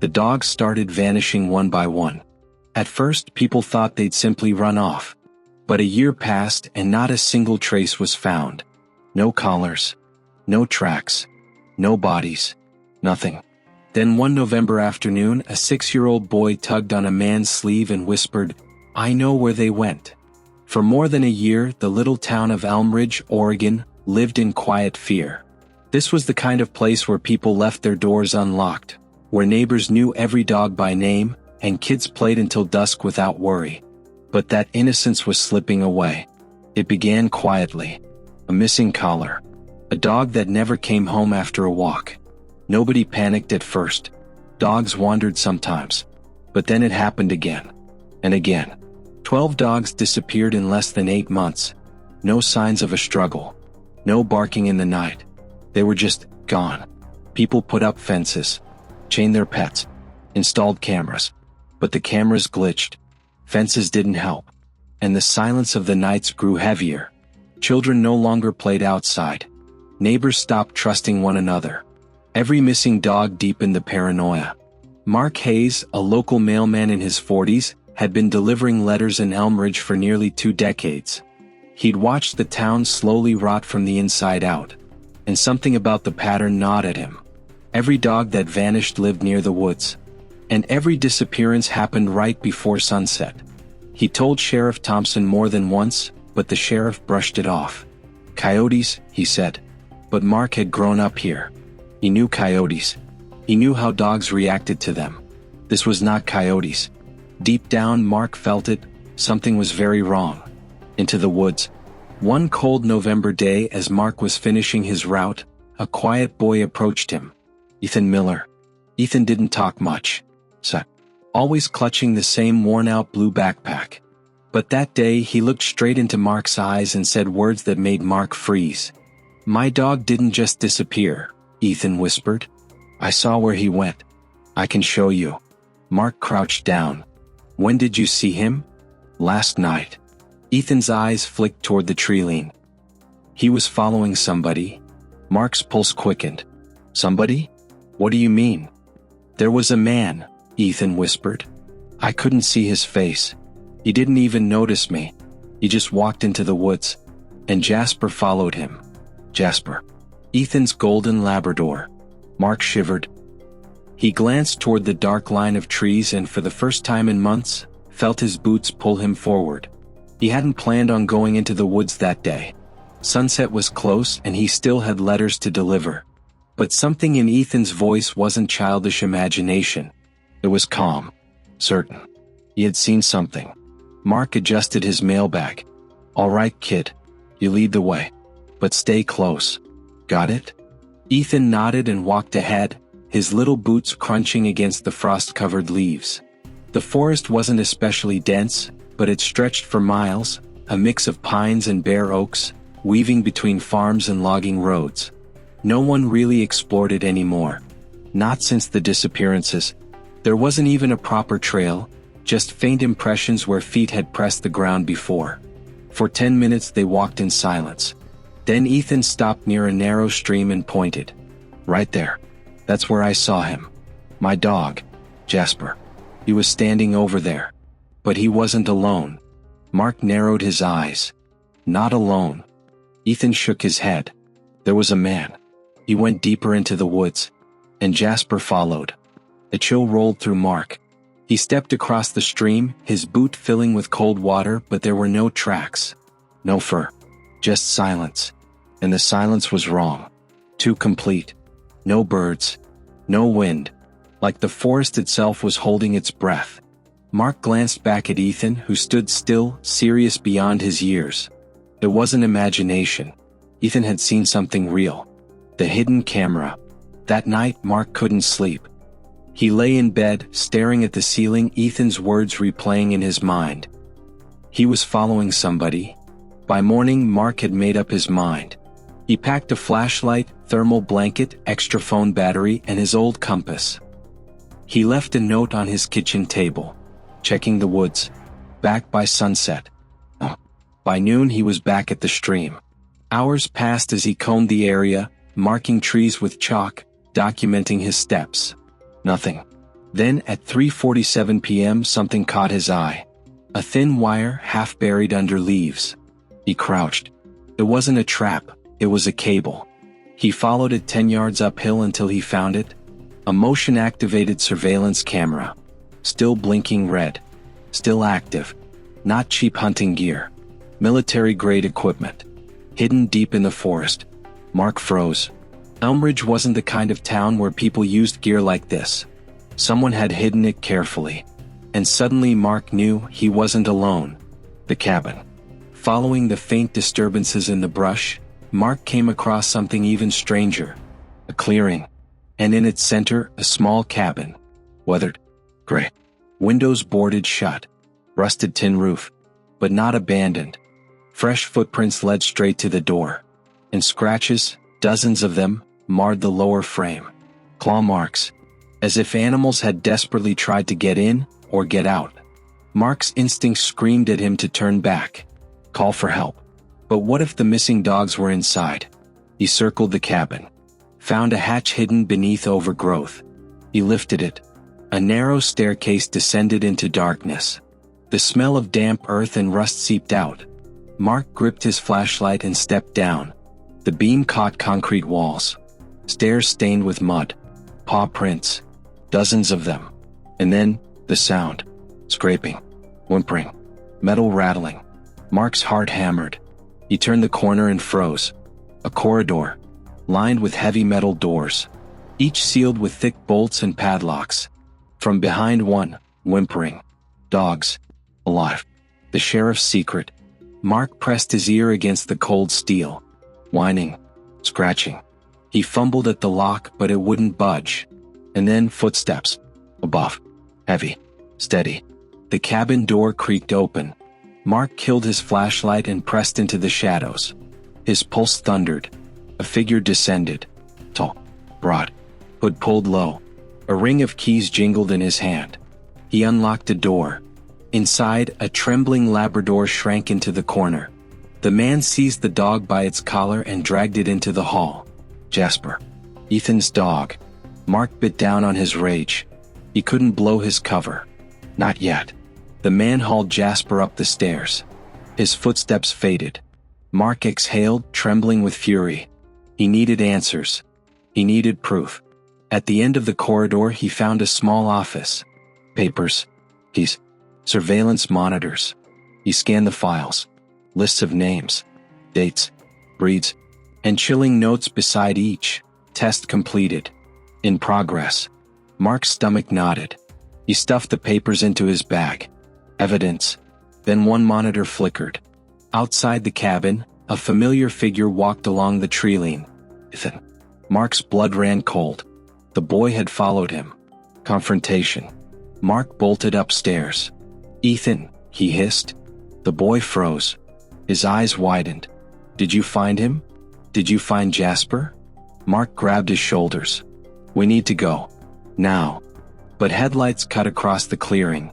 The dogs started vanishing one by one. At first, people thought they'd simply run off. But a year passed and not a single trace was found. No collars. No tracks. No bodies. Nothing. Then one November afternoon, a 6-year-old boy tugged on a man's sleeve and whispered, "I know where they went." For more than a year, the little town of Elmridge, Oregon, lived in quiet fear. This was the kind of place where people left their doors unlocked, where neighbors knew every dog by name, and kids played until dusk without worry. But that innocence was slipping away. It began quietly. A missing collar. A dog that never came home after a walk. Nobody panicked at first. Dogs wandered sometimes. But then it happened again. And again. 12 dogs disappeared in less than 8 months. No signs of a struggle. No barking in the night. They were just gone. People put up fences. Chained their pets. Installed cameras. But the cameras glitched. Fences didn't help. And the silence of the nights grew heavier. Children no longer played outside. Neighbors stopped trusting one another. Every missing dog deepened the paranoia. Mark Hayes, a local mailman in his 40s, had been delivering letters in Elmridge for nearly 2 decades. He'd watched the town slowly rot from the inside out. And something about the pattern gnawed at him. Every dog that vanished lived near the woods. And every disappearance happened right before sunset. He told Sheriff Thompson more than once, but the sheriff brushed it off. "Coyotes," he said. But Mark had grown up here. He knew coyotes. He knew how dogs reacted to them. This was not coyotes. Deep down, Mark felt it. Something was very wrong. Into the woods. One cold November day, as Mark was finishing his route, a quiet boy approached him. Ethan Miller. Ethan didn't talk much. Always clutching the same worn-out blue backpack. But that day he looked straight into Mark's eyes and said words that made Mark freeze. "My dog didn't just disappear," Ethan whispered. "I saw where he went. I can show you." Mark crouched down. "When did you see him?" "Last night." Ethan's eyes flicked toward the tree line. "He was following somebody." Mark's pulse quickened. "Somebody? What do you mean?" "There was a man," Ethan whispered. "I couldn't see his face. He didn't even notice me. He just walked into the woods. And Jasper followed him." Jasper. Ethan's golden Labrador. Mark shivered. He glanced toward the dark line of trees and for the first time in months, felt his boots pull him forward. He hadn't planned on going into the woods that day. Sunset was close and he still had letters to deliver. But something in Ethan's voice wasn't childish imagination. It was calm. Certain. He had seen something. Mark adjusted his mailbag. "All right, kid. You lead the way. But stay close. Got it?" Ethan nodded and walked ahead, his little boots crunching against the frost-covered leaves. The forest wasn't especially dense, but it stretched for miles, a mix of pines and bare oaks, weaving between farms and logging roads. No one really explored it anymore. Not since the disappearances. There wasn't even a proper trail, just faint impressions where feet had pressed the ground before. For 10 minutes they walked in silence. Then Ethan stopped near a narrow stream and pointed. "Right there. That's where I saw him. My dog, Jasper. He was standing over there. But he wasn't alone." Mark narrowed his eyes. "Not alone." Ethan shook his head. "There was a man. He went deeper into the woods. And Jasper followed." A chill rolled through Mark. He stepped across the stream, his boot filling with cold water, but there were no tracks. No fur. Just silence. And the silence was wrong. Too complete. No birds. No wind. Like the forest itself was holding its breath. Mark glanced back at Ethan, who stood still, serious beyond his years. It wasn't imagination. Ethan had seen something real. The hidden camera. That night, Mark couldn't sleep. He lay in bed, staring at the ceiling, Ethan's words replaying in his mind. He was following somebody. By morning, Mark had made up his mind. He packed a flashlight, thermal blanket, extra phone battery, and his old compass. He left a note on his kitchen table. Checking the woods. Back by sunset. By noon he was back at the stream. Hours passed as he combed the area, marking trees with chalk, documenting his steps. Nothing. Then at 3:47 p.m. something caught his eye. A thin wire half buried under leaves. He crouched. It wasn't a trap, it was a cable. He followed it 10 yards uphill until he found it. A motion-activated surveillance camera. Still blinking red. Still active. Not cheap hunting gear. Military-grade equipment. Hidden deep in the forest. Mark froze. Elmridge wasn't the kind of town where people used gear like this. Someone had hidden it carefully. And suddenly Mark knew he wasn't alone. The cabin. Following the faint disturbances in the brush, Mark came across something even stranger. A clearing. And in its center, a small cabin. Weathered. Gray. Windows boarded shut. Rusted tin roof. But not abandoned. Fresh footprints led straight to the door. And scratches, dozens of them, marred the lower frame. Claw marks. As if animals had desperately tried to get in, or get out. Mark's instincts screamed at him to turn back. Call for help. But what if the missing dogs were inside? He circled the cabin. Found a hatch hidden beneath overgrowth. He lifted it. A narrow staircase descended into darkness. The smell of damp earth and rust seeped out. Mark gripped his flashlight and stepped down. The beam caught concrete walls. Stairs stained with mud. Paw prints. Dozens of them. And then, the sound. Scraping. Whimpering. Metal rattling. Mark's heart hammered. He turned the corner and froze. A corridor. Lined with heavy metal doors. Each sealed with thick bolts and padlocks. From behind one, whimpering. Dogs. Alive. The sheriff's secret. Mark pressed his ear against the cold steel. Whining. Scratching. He fumbled at the lock but it wouldn't budge. And then footsteps. Above. Heavy. Steady. The cabin door creaked open. Mark killed his flashlight and pressed into the shadows. His pulse thundered. A figure descended. Tall. Broad. Hood pulled low. A ring of keys jingled in his hand. He unlocked a door. Inside, a trembling Labrador shrank into the corner. The man seized the dog by its collar and dragged it into the hall. Jasper. Ethan's dog. Mark bit down on his rage. He couldn't blow his cover. Not yet. The man hauled Jasper up the stairs. His footsteps faded. Mark exhaled, trembling with fury. He needed answers. He needed proof. At the end of the corridor he found a small office. Papers. Keys. Surveillance monitors. He scanned the files. Lists of names. Dates. Breeds. And chilling notes beside each. Test completed. In progress. Mark's stomach knotted. He stuffed the papers into his bag. Evidence. Then one monitor flickered. Outside the cabin, a familiar figure walked along the tree-line. Ethan. Mark's blood ran cold. The boy had followed him. Confrontation. Mark bolted upstairs. Ethan, he hissed. The boy froze. His eyes widened. Did you find him? Did you find Jasper? Mark grabbed his shoulders. We need to go. Now. But headlights cut across the clearing.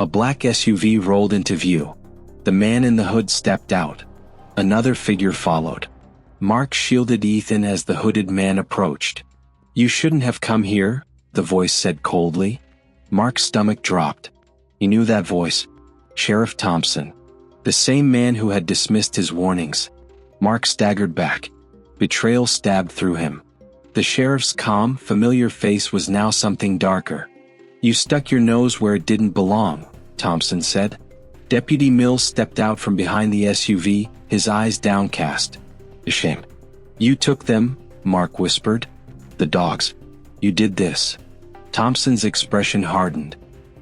A black SUV rolled into view. The man in the hood stepped out. Another figure followed. Mark shielded Ethan as the hooded man approached. You shouldn't have come here, the voice said coldly. Mark's stomach dropped. He knew that voice. Sheriff Thompson. The same man who had dismissed his warnings. Mark staggered back. Betrayal stabbed through him. The sheriff's calm, familiar face was now something darker. You stuck your nose where it didn't belong, Thompson said. Deputy Mills stepped out from behind the SUV, his eyes downcast. Ashamed. You took them, Mark whispered. The dogs. You did this. Thompson's expression hardened.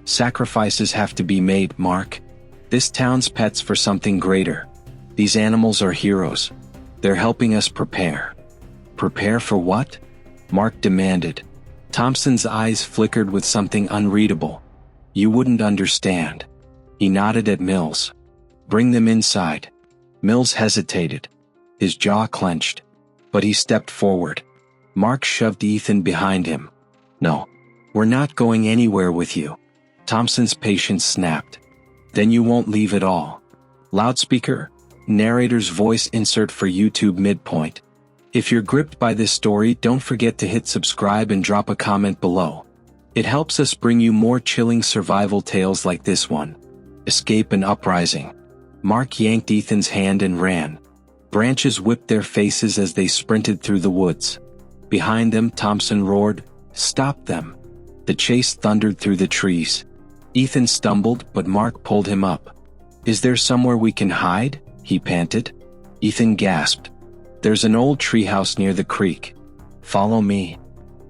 Sacrifices have to be made, Mark. This town's pets for something greater. These animals are heroes. They're helping us prepare. Prepare for what? Mark demanded. Thompson's eyes flickered with something unreadable. You wouldn't understand. He nodded at Mills. Bring them inside. Mills hesitated. His jaw clenched. But he stepped forward. Mark shoved Ethan behind him. No. We're not going anywhere with you. Thompson's patience snapped. Then you won't leave at all. Loudspeaker. Narrator's voice insert for YouTube midpoint. If you're gripped by this story, don't forget to hit subscribe and drop a comment below. It helps us bring you more chilling survival tales like this one. Escape and Uprising. Mark yanked Ethan's hand and ran. Branches whipped their faces as they sprinted through the woods. Behind them, Thompson roared, "Stop them!" The chase thundered through the trees. Ethan stumbled, but Mark pulled him up. "Is there somewhere we can hide?" he panted. Ethan gasped. "There's an old treehouse near the creek. Follow me."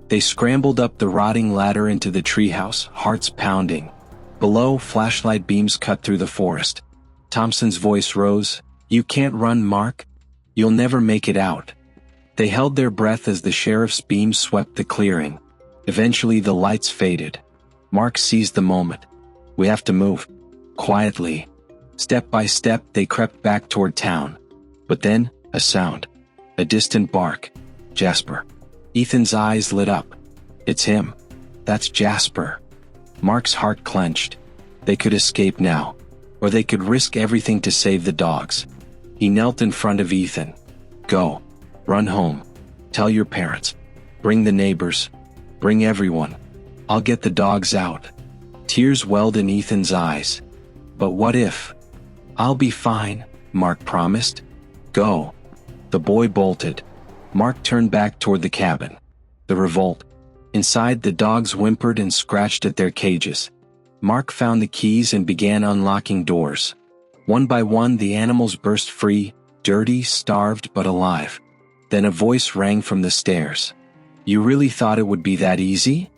They scrambled up the rotting ladder into the treehouse, hearts pounding. Below, flashlight beams cut through the forest. Thompson's voice rose, "You can't run, Mark. You'll never make it out." They held their breath as the sheriff's beams swept the clearing. Eventually the lights faded. Mark seized the moment. "We have to move." Quietly. Step by step they crept back toward town. But then, a sound. A distant bark. Jasper. Ethan's eyes lit up. "It's him. That's Jasper." Mark's heart clenched. They could escape now. Or they could risk everything to save the dogs. He knelt in front of Ethan. "Go. Run home. Tell your parents. Bring the neighbors. Bring everyone. I'll get the dogs out." Tears welled in Ethan's eyes. "But what if?" "I'll be fine," Mark promised. "Go." The boy bolted. Mark turned back toward the cabin. The revolt. Inside, the dogs whimpered and scratched at their cages. Mark found the keys and began unlocking doors. One by one, the animals burst free, dirty, starved, but alive. Then a voice rang from the stairs. "You really thought it would be that easy?"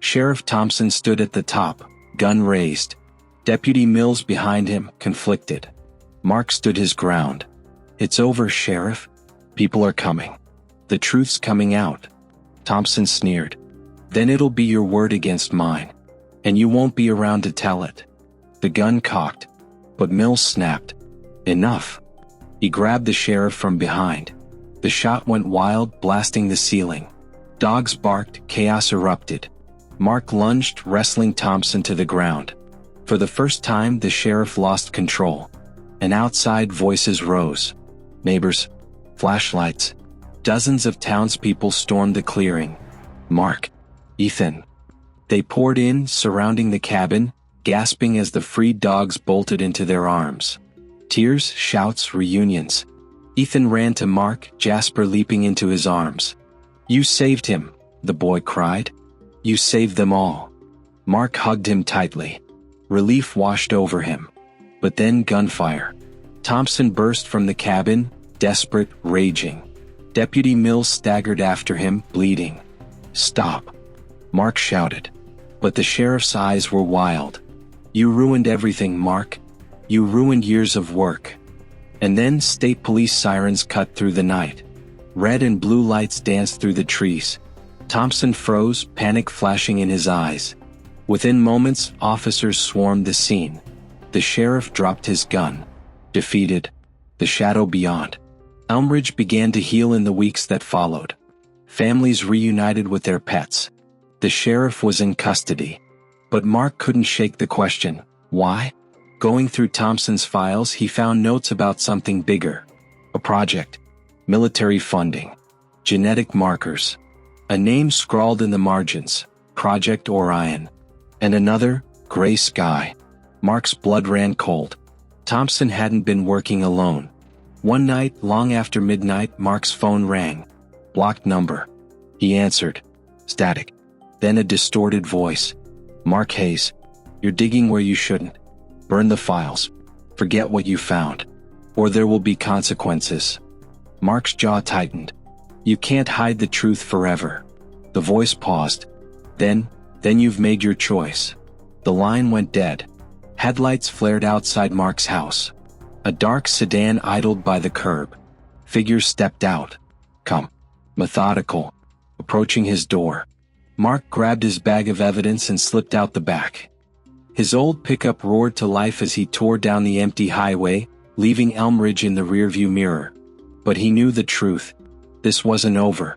Sheriff Thompson stood at the top, gun raised. Deputy Mills behind him, conflicted. Mark stood his ground. "It's over, Sheriff. People are coming. The truth's coming out." Thompson sneered. "Then it'll be your word against mine. And you won't be around to tell it." The gun cocked. But Mills snapped. "Enough." He grabbed the sheriff from behind. The shot went wild, blasting the ceiling. Dogs barked, chaos erupted. Mark lunged, wrestling Thompson to the ground. For the first time, the sheriff lost control. And outside, voices rose. Neighbors. Flashlights. Dozens of townspeople stormed the clearing. Mark. Ethan. They poured in, surrounding the cabin, gasping as the freed dogs bolted into their arms. Tears, shouts, reunions. Ethan ran to Mark, Jasper leaping into his arms. "You saved him," the boy cried. "You saved them all." Mark hugged him tightly. Relief washed over him. But then gunfire. Thompson burst from the cabin, desperate, raging. Deputy Mills staggered after him, bleeding. "Stop!" Mark shouted. But the sheriff's eyes were wild. "You ruined everything, Mark. You ruined years of work." And then state police sirens cut through the night. Red and blue lights danced through the trees. Thompson froze, panic flashing in his eyes. Within moments, officers swarmed the scene. The sheriff dropped his gun. Defeated. The shadow beyond. Elmridge began to heal in the weeks that followed. Families reunited with their pets. The sheriff was in custody. But Mark couldn't shake the question, why? Going through Thompson's files, he found notes about something bigger. A project. Military funding. Genetic markers. A name scrawled in the margins, Project Orion. And another, Gray Sky. Mark's blood ran cold. Thompson hadn't been working alone. One night, long after midnight, Mark's phone rang. Blocked number. He answered. Static. Then a distorted voice. "Mark Hayes. You're digging where you shouldn't. Burn the files. Forget what you found. Or there will be consequences." Mark's jaw tightened. "You can't hide the truth forever." The voice paused. Then you've made your choice." The line went dead. Headlights flared outside Mark's house. A dark sedan idled by the curb. Figures stepped out. Come. Methodical. Approaching his door. Mark grabbed his bag of evidence and slipped out the back. His old pickup roared to life as he tore down the empty highway, leaving Elmridge in the rearview mirror. But he knew the truth. This wasn't over.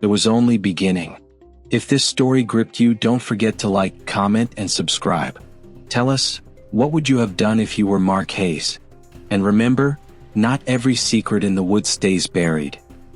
It was only beginning. If this story gripped you, don't forget to like, comment, and subscribe. Tell us, what would you have done if you were Mark Hayes? And remember, not every secret in the woods stays buried.